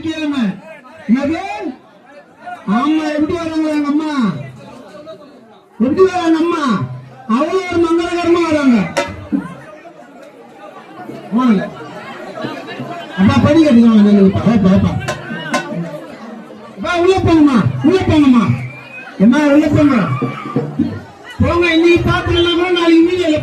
வெள்ளிக்கிழமை. என்னது? ஆமா, எப்படி வராங்க எங்க அம்மா? எப்படி வராங்க அம்மா? அவ்வளவு ஒரு மங்களகரமா வராங்க. அப்பா படி கட்டிக்கலாம். உள்ள போங்கம்மா, உள்ள போங்கம்மா. என்ன உள்ள போங்க போங்க. இன்னைக்கு பாத்துக்கலாம், நாளைக்கு வீடியோல